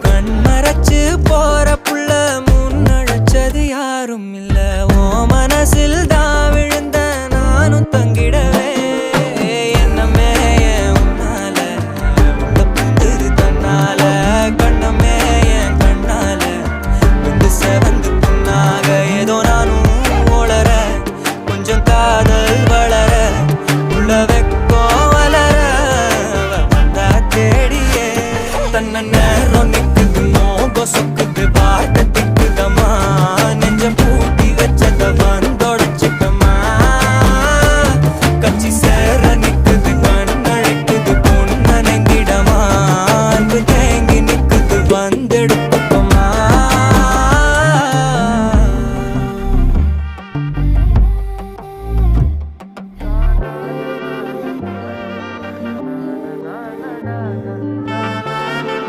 கண்மறைச்சு போற புள்ள முன்னழைச்சது யாரும் இல்ல. ஓ மனசில் தான் விழுந்த நானும் தங்கிடவே என்னமே உன்னால உள்ள புந்துரு தன்னால கண்ணமே என் கண்ணால வந்து செவந்து புண்ணாக ஏதோ நானும் ஓளற கொஞ்சம் காதல் வளர உள்ள வெக்கோ வளர வந்தா தேடியே தன்ன நேரம் நிக்குது மோகம் சொக்குது